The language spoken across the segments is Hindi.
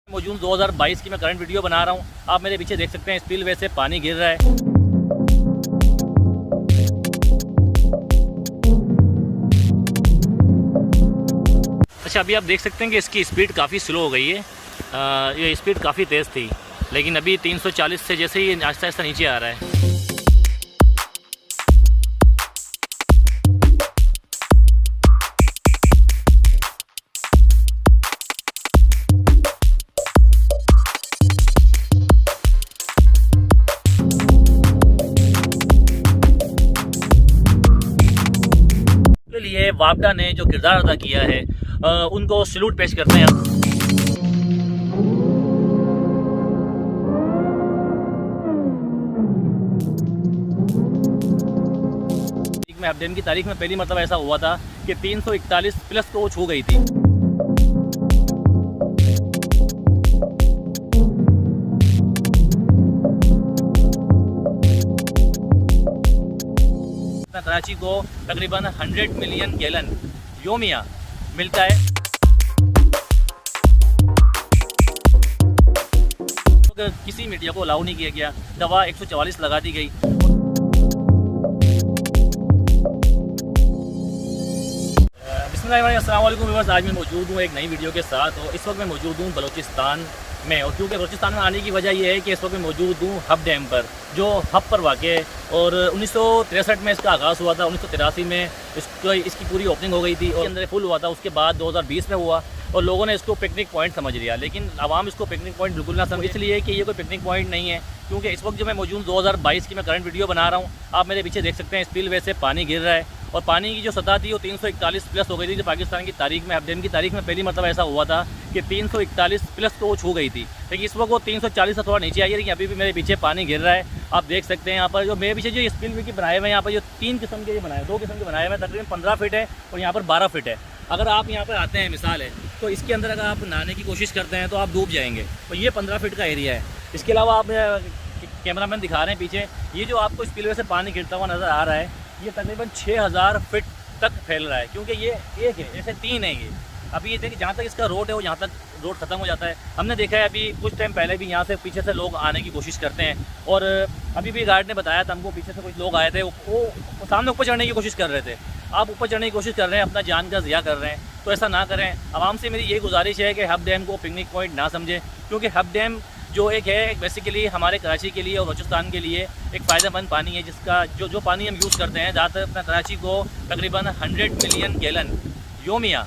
जून 2022 की मैं करंट वीडियो बना रहा हूँ। आप मेरे पीछे देख सकते हैं स्पिलवे से पानी गिर रहा है। अच्छा, अभी आप देख सकते हैं कि इसकी स्पीड काफ़ी स्लो हो गई है। ये स्पीड काफ़ी तेज़ थी, लेकिन अभी 340 से जैसे ही आहिस्ता आहिस्ता नीचे आ रहा है। लिए वापडा ने जो किरदार अदा किया है, उनको सैल्यूट पेश करते हैं। में अपडेट की तारीख में पहली मतलब ऐसा हुआ था कि 341 प्लस को छू गई थी। कराची को तकरीबन 100 मिलियन गैलन योमिया मिलता है। तो किसी मीडिया को अलाउ नहीं किया गया, दवा 144 लगा दी गई। अस्सलाम वालेकुम व्यूअर्स, आज मैं मौजूद हूँ एक नई वीडियो के साथ। और इस वक्त मैं मौजूद हूँ बलूचिस्तान में, और क्योंकि बलूचिस्तान में आने की वजह यह है कि इस वक्त मैं मौजूद हूँ हब डैम पर, जो हब पर वाक़ है। और 1963 में इसका आगाज़ हुआ था, 1983 में इसकी पूरी ओपनिंग हो गई थी और अंदर फुल हुआ था। उसके बाद 2020 में हुआ और लोगों ने इसको पिकनिक पॉइंट समझ लिया, लेकिन आवाम इसको पिकनिक पॉइंट बिल्कुल ना समझे, इसलिए कि ये कोई पिकनिक पॉइंट नहीं है। क्योंकि इस वक्त जो मैं मौजूद 2022 की मैं करंट वीडियो बना रहा हूँ, आप मेरे पीछे देख सकते हैं स्पिलवे से पानी गिर रहा है। और पानी की जो सतह थी वो 341 प्लस हो गई थी, जो पाकिस्तान की तारीख में अपडेट की तारीख में पहली मतलब ऐसा हुआ था कि 341 प्लस को वो छू गई थी। लेकिन इस वक्त वो 340 से थोड़ा नीचे आई है, लेकिन अभी भी मेरे पीछे पानी गिर रहा है। आप देख सकते हैं यहाँ पर जो मेरे पीछे जो स्पिलवे की बनाए हुए हैं, यहाँ पर जो 3 किस्म के बनाए, 2 किस्म के बनाए हुए हैं, तकरीबन 15 फीट है और यहाँ पर 12 फीट है। अगर आप यहाँ पर आते हैं, मिसाल है, तो इसके अंदर अगर आप नहाने की कोशिश करते हैं तो आप डूब जाएंगे। तो ये 15 फीट का एरिया है। इसके अलावा आप कैमरामैन दिखा रहे हैं पीछे, ये जो आपको स्पिलवे से पानी गिरता हुआ नज़र आ रहा है, ये तकरीबन 6000 फीट तक फैल रहा है। क्योंकि ये एक है, ऐसे 3 है ये। अभी ये देखिए, जहाँ तक इसका रोड है वो यहाँ तक रोड ख़त्म हो जाता है। हमने देखा है अभी कुछ टाइम पहले भी यहाँ से पीछे से लोग आने की कोशिश करते हैं, और अभी भी गार्ड ने बताया था हमको, पीछे से कुछ लोग आए थे, वो सामने ऊपर चढ़ने की कोशिश कर रहे थे। आप ऊपर चढ़ने की कोशिश कर रहे हैं, अपना जान का ज़िया कर रहे हैं, तो ऐसा ना करें। आवाम से मेरी ये गुजारिश है कि हब डैम को पिकनिक पॉइंट ना समझें, क्योंकि हब डैम जो एक है बेसिकली हमारे कराची के लिए और बलूचिस्तान के लिए एक फ़ायदेमंद पानी है, जिसका जो पानी हम यूज़ करते हैं, ज़्यादातर अपना कराची को तकरीबन 100 मिलियन गैलन योमिया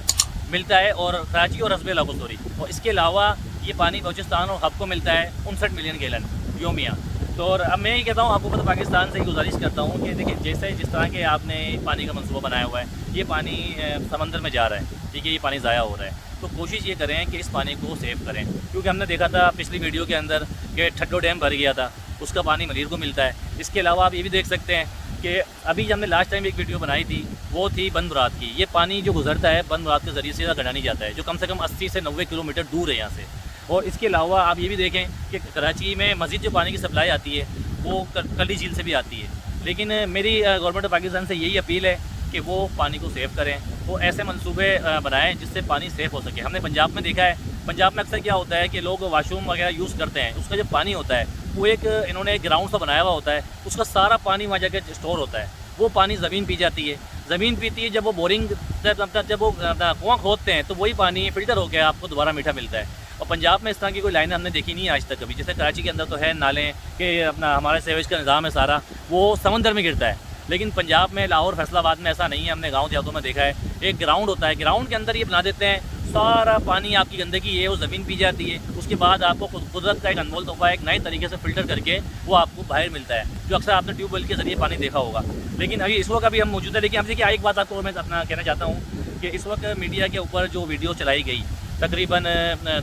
मिलता है, और कराची और हस्बे लागो सॉरी। और इसके अलावा ये पानी बलूचिस्तान और हब को मिलता है 59 मिलियन गैलन योमिया। तो और अब मैं ये कहता हूँ आपको, पाकिस्तान से ही गुजारिश करता हूँ कि देखिए, जैसे जिस तरह के आपने पानी का मंसूबा बनाया हुआ है, ये पानी समंदर में जा रहा है, ठीक है, ये पानी ज़ाया हो रहा है। तो कोशिश ये करें कि इस पानी को सेव करें, क्योंकि हमने देखा था पिछली वीडियो के अंदर कि ठड्डो डैम भर गया था, उसका पानी मलीर को मिलता है। इसके अलावा आप ये भी देख सकते हैं कि अभी हमने लास्ट टाइम एक वीडियो बनाई थी, वो थी बंद मुराद की। ये पानी जो गुजरता है बंद मुराद के ज़रिए से गडानी जाता है, जो कम से कम 80 से 90 किलोमीटर दूर है यहाँ से। और इसके अलावा आप ये भी देखें कि कराची में मज़ीद जो पानी की सप्लाई आती है वो कली झील से भी आती है। लेकिन मेरी गवर्नमेंट ऑफ पाकिस्तान से यही अपील है कि वो पानी को सेव करें, वो ऐसे मंसूबे बनाएं जिससे पानी सेव हो सके। हमने पंजाब में देखा है, पंजाब में अक्सर क्या होता है कि लोग वाशरूम वगैरह यूज़ करते हैं, उसका जो पानी होता है वो इन्होंने एक ग्राउंड सा बनाया हुआ होता है, उसका सारा पानी वहाँ जाकर स्टोर होता है। वो पानी ज़मीन पी जाती है, ज़मीन पीती है। जब वो बोरिंग जब वो कुआँ खोदते हैं तो वही पानी फ़िल्टर होकर आपको दोबारा मीठा मिलता है। और पंजाब में इस तरह की कोई लाइनें हमने देखी नहीं है आज तक कभी। जैसे कराची के अंदर तो है नाले के, अपना हमारे सेवेज का निज़ाम है सारा, वो समंदर में गिरता है। लेकिन पंजाब में, लाहौर, फैसलाबाद में ऐसा नहीं है। हमने गाँव देहातों में देखा है, एक ग्राउंड होता है, ग्राउंड के अंदर ये बना देते हैं, सारा पानी आपकी गंदगी है वो ज़मीन पी जाती है। उसके बाद आपको कुदरत का एक अनमोल तोहफा एक नए तरीके से फ़िल्टर करके वो आपको बाहर मिलता है, जो अक्सर आपने ट्यूबवेल के ज़रिए पानी देखा होगा। लेकिन अभी इस वक्त अभी हम मौजूद है। लेकिन अब देखिए, एक बात आपको मैं अपना कहना चाहता हूँ कि इस वक्त मीडिया के ऊपर जो वीडियो चलाई गई तकरीबन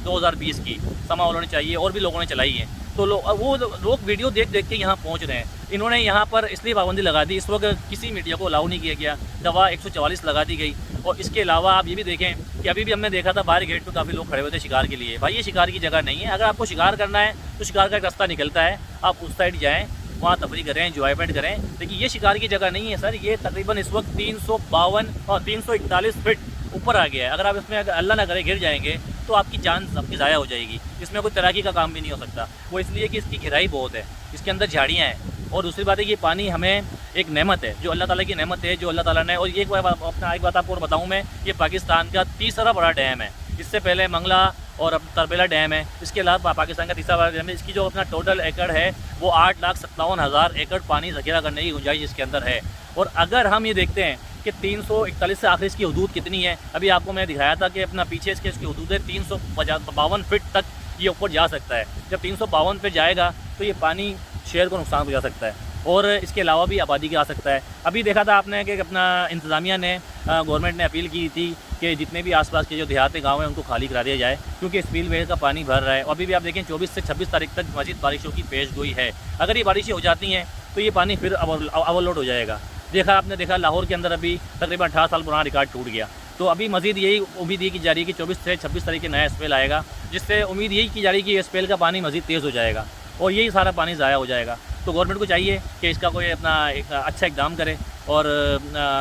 2020 की, समा वालों ने चाहिए और भी लोगों ने चलाई है, तो वो लोग वीडियो देख देख के यहाँ पहुँच रहे हैं। इन्होंने यहाँ पर इसलिए पाबंदी लगा दी, इस वक्त किसी मीडिया को अलाउ नहीं किया गया, दवा 144 लगा दी गई। और इसके अलावा आप ये भी देखें कि अभी भी हमने देखा था बाहर गेट पर काफ़ी लोग खड़े हुए थे शिकार के लिए। भाई, ये शिकार की जगह नहीं है। अगर आपको शिकार करना है तो शिकार का एक रास्ता निकलता है, आप उस साइड जाएँ, वहाँ तफरी करें, एंजॉयमेंट करें। लेकिन ये शिकार की जगह नहीं है सर। ये तकरीबन इस वक्त 352 और 341 फीट ऊपर आ गया है। अगर आप इसमें अल्लाह ना करे गिर जाएंगे तो आपकी जान सबकी ज़ाया हो जाएगी। इसमें कोई तैराकी का काम भी नहीं हो सकता। वो इसलिए कि इसकी गहराई बहुत है, इसके अंदर झाड़ियाँ हैं। और दूसरी बात है कि ये पानी हमें एक नेमत है, जो अल्लाह ताला की नेमत है, जो अल्लाह ताला ने। और एक बात आपको और बताऊँ मैं, ये पाकिस्तान का तीसरा बड़ा डैम है। इससे पहले मंगला और अब तरबेला डैम है। इसके अलावा पाकिस्तान का तीसरा बड़ा डैम है। इसकी जो अपना टोटल एकड़ है वो 8,57,000 एकड़ पानी ज़ख़ीरा करने की गुंजाइश इसके अंदर है। और अगर हम ये देखते हैं कि 341 से आखिर इसकी हदूद कितनी है, अभी आपको मैं दिखाया था कि अपना पीछे इसकी हदूद है 352 फीट तक ये ऊपर जा सकता है। जब 352 पे जाएगा तो ये पानी शहर को नुकसान पहुँचा सकता है और इसके अलावा भी आबादी का आ सकता है। अभी देखा था आपने कि अपना इंतज़ामिया ने गवर्नमेंट ने अपील की थी कि जितने भी आसपास के जो देहाती गांव हैं उनको खाली करा दिया जाए, क्योंकि स्पिलवे का पानी भर रहा है। अभी भी आप देखें 24 से 26 तारीख तक मज़ीद बारिशों की पेशगोई है। अगर ये बारिशें हो जाती हैं तो ये पानी फिर ओवरलोड हो जाएगा। आपने देखा लाहौर के अंदर अभी तकरीबन 18 साल पुराना रिकॉर्ड टूट गया। तो अभी मज़ीद यही उम्मीद की जा रही है कि 24 से 26 तारीख के नया स्पेल आएगा, जिससे उम्मीद यही की जा रही है कि ये स्पेल का पानी मज़ीद तेज़ हो जाएगा और यही सारा पानी ज़ाया हो जाएगा। तो गवर्नमेंट को चाहिए कि इसका कोई अपना एक अच्छा इक़दाम करे और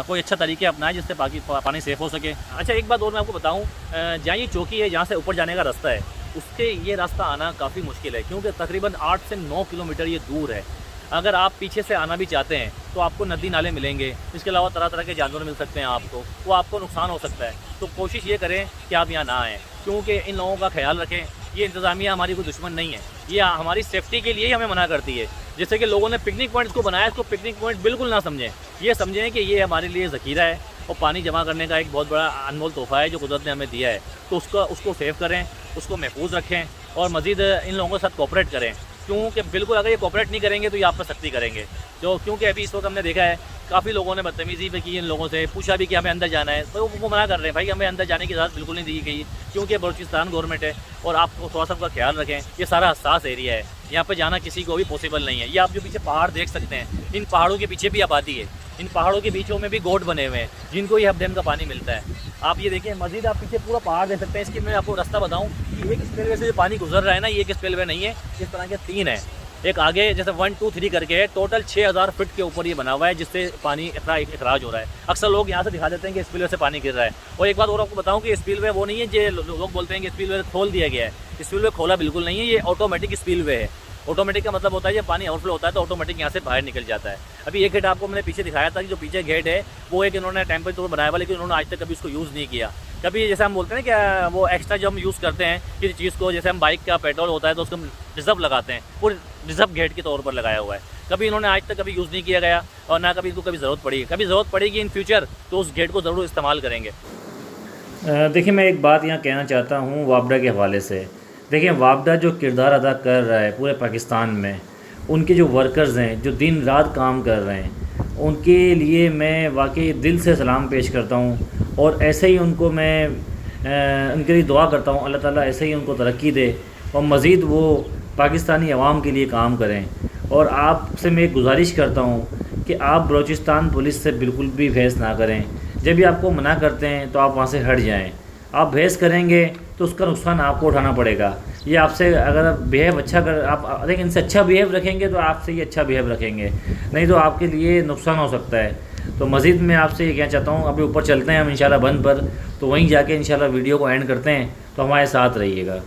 कोई अच्छा तरीके अपनाए जिससे पानी सेफ़ हो सके। अच्छा, एक बात और मैं आपको बताऊँ, जहाँ ये चौकी है, जहाँ से ऊपर जाने का रास्ता है, उसके ये रास्ता आना काफ़ी मुश्किल है, क्योंकि तकरीबन 8 से 9 किलोमीटर ये दूर है। अगर आप पीछे से आना भी चाहते हैं तो आपको नदी नाले मिलेंगे, इसके अलावा तरह तरह के जानवर मिल सकते हैं आपको, वो आपको नुकसान हो सकता है। तो कोशिश ये करें कि आप यहाँ ना आएँ, क्योंकि इन लोगों का ख्याल रखें। ये इंतज़ामिया हमारी कोई दुश्मन नहीं है, ये हमारी सेफ्टी के लिए ही हमें मना करती है। जैसे कि लोगों ने पिकनिक पॉइंट्स को बनाया, इसको पिकनिक पॉइंट बिल्कुल ना समझें। ये समझें कि ये हमारे लिए ज़ख़ीरा है और पानी जमा करने का एक बहुत बड़ा अनमोल तोहफ़ा है जो कुदरत ने हमें दिया है। तो उसको सेव करें, उसको महफूज रखें और मज़ीद इन लोगों के साथ कोऑपरेट करें, क्योंकि बिल्कुल अगर ये कोऑपरेट नहीं करेंगे तो ये आप पर सख्ती करेंगे। क्योंकि अभी इस वक्त हमने देखा है काफ़ी लोगों ने बदतमीज़ी भी की, इन लोगों से पूछा भी कि हमें अंदर जाना है, तो वो मना कर रहे हैं। भाई, हमें अंदर जाने की इजाज़त बिल्कुल नहीं दी गई, क्योंकि बलूचिस्तान गवर्नमेंट है और आप थोड़ा सा का ख्याल रखें। ये सारा हसास एरिया है, यहाँ पे जाना किसी को भी पॉसिबल नहीं है। ये आप जो पीछे पहाड़ देख सकते हैं, इन पहाड़ों के पीछे भी आबादी है, इन पहाड़ों के बीचों में भी गोट बने हुए हैं जिनको ये हब डैम का पानी मिलता है। आप ये देखिए, मज़ीद आप पीछे पूरा पहाड़ देख सकते हैं। इसकी मैं आपको रास्ता बताऊँ कि एक स्पेलवे से जो पानी गुजर रहा है ना, ये एक स्पेलवे नहीं है, इस तरह के 3 है। एक आगे जैसे 1, 2, 3 करके है, टोटल 6000 फीट के ऊपर ये बना हुआ है, जिससे पानी इतना इखराज हो रहा है। अक्सर लोग यहाँ से दिखा देते हैं कि स्पिलवे से पानी गिर रहा है। और एक बात और आपको बताऊँ कि स्पिलवे वो नहीं है जो लोग बोलते हैं कि स्पिलवे खोल दिया गया है। स्पिलवे खोला बिल्कुल नहीं है, ये ऑटोमेटिक स्पिलवे है। ऑटोमेटिक का मतलब होता है जब पानी ओवरफ्लो होता है तो ऑटोमेटिक यहाँ से बाहर निकल जाता है। अभी एक गेट आपको मैंने पीछे दिखाया था कि जो पीछे गेट है वो एक इन्होंने टेम्परेरी तौर पर बनाया हुआ, लेकिन उन्होंने आज तक कभी उसको यूज़ नहीं किया। कभी जैसे हम बोलते हैं ना कि वो एक्स्ट्रा जो हम यूज़ करते हैं किसी चीज़ को, जैसे हम बाइक का पेट्रोल होता है तो उसको हम रिजर्व लगाते हैं, वो रिजर्व गेट के तौर पर लगाया हुआ है। कभी इन्होंने आज तक कभी यूज़ नहीं किया गया और ना कभी इसको कभी ज़रूरत पड़ी। कभी ज़रूरत पड़ेगी इन फ्यूचर तो उस गेट को ज़रूर इस्तेमाल करेंगे। देखिए, मैं एक बात यहाँ कहना चाहता हूँ वापडा के हवाले से। देखिए, वापडा जो किरदार अदा कर रहा है पूरे पाकिस्तान में, उनके जो वर्कर्स हैं जो दिन रात काम कर रहे हैं, उनके लिए मैं वाकई दिल से सलाम पेश करता हूँ। और ऐसे ही उनको मैं उनके लिए दुआ करता हूँ, अल्लाह ताला ऐसे ही उनको तरक्की दे और मज़ीद वो पाकिस्तानी अवाम के लिए काम करें। और आपसे मैं गुजारिश करता हूँ कि आप बलूचिस्तान पुलिस से बिल्कुल भी बहस ना करें। जब भी आपको मना करते हैं तो आप वहाँ से हट जाएं। आप बहस करेंगे तो उसका नुकसान आपको उठाना पड़ेगा। ये आपसे अगर बिहेव अच्छा कर, आप देखिए इनसे अच्छा बिहेव रखेंगे तो आपसे ये अच्छा बिहेव रखेंगे, नहीं तो आपके लिए नुकसान हो सकता है। तो मज़ीद मैं आपसे ये कहना चाहता हूँ, अभी ऊपर चलते हैं हम इंशाल्लाह बंद पर, तो वहीं जाके इंशाल्लाह वीडियो को एंड करते हैं। तो हमारे साथ रहिएगा।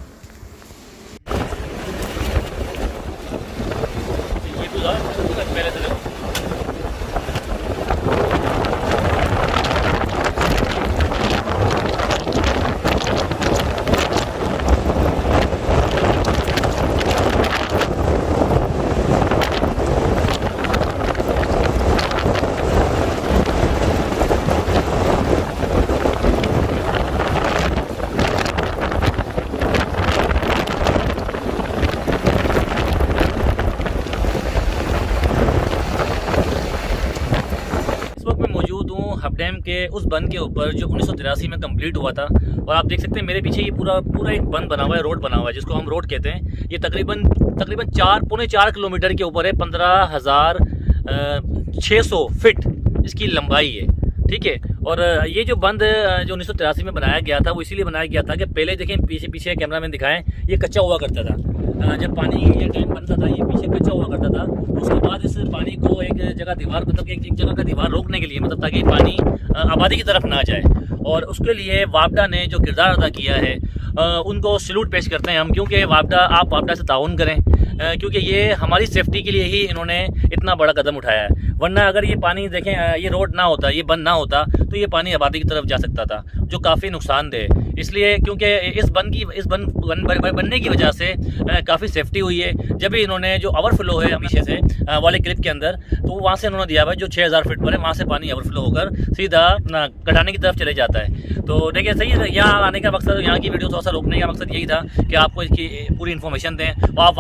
हब डैम के उस बंद के ऊपर जो 1983 में कंप्लीट हुआ था। और आप देख सकते हैं मेरे पीछे ये पूरा एक बंद बना हुआ है, रोड बना हुआ है जिसको हम रोड कहते हैं। ये तकरीबन 4.25 किलोमीटर के ऊपर है, 15,600 फीट इसकी लंबाई है, ठीक है। और ये जो बंद जो 1983 में बनाया गया था वो इसीलिए बनाया गया था कि पहले देखें पीछे कैमरा मैन दिखाएं, ये कच्चा हुआ करता था। जब पानी ये डैम बनता था ये पीछे कच्चा हुआ करता था। उसके बाद इस पानी को एक जगह दीवार, मतलब एक जगह का दीवार रोकने के लिए, मतलब ताकि पानी आबादी की तरफ ना जाए, और उसके लिए वापडा ने जो किरदार अदा किया है उनको सल्यूट पेश करते हैं हम, क्योंकि आप वापडा से ताउन करें, क्योंकि ये हमारी सेफ्टी के लिए ही इन्होंने इतना बड़ा कदम उठाया है। वरना अगर ये पानी देखें, ये रोड ना होता, ये बंद ना होता, तो ये पानी आबादी की तरफ जा सकता था, जो काफ़ी नुकसानदेह। इसलिए क्योंकि इस बंद बनने की वजह से काफ़ी सेफ्टी हुई है। जब भी इन्होंने जो ओवरफ्लो है पीछे से वाले क्लिप के अंदर, तो वहाँ से उन्होंने दिया हुआ है जो 6000 फीट पर है, वहाँ से पानी ओवरफ्लो होकर सीधा कटाने की तरफ चले जाता है। तो देखिए सही है, यहाँ आने का मकसद, यहाँ की वीडियो थोड़ा सा रोकने का मकसद यही था कि आपको इसकी पूरी इन्फॉर्मेशन दें, और आप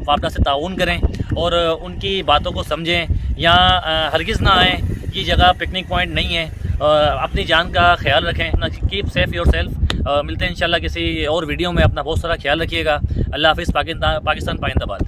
वापडा से ताउन करें और उनकी बातों को समझें। यहाँ हरगिज़ ना आएँ, ये जगह पिकनिक पॉइंट नहीं है। अपनी जान का ख्याल रखें, कीप सेफ योर सेल्फ। मिलते हैं इंशाल्लाह किसी और वीडियो में। अपना बहुत सारा ख्याल रखिएगा। अल्लाह हाफिज़। पाकिस्तान पाइंदाबाद।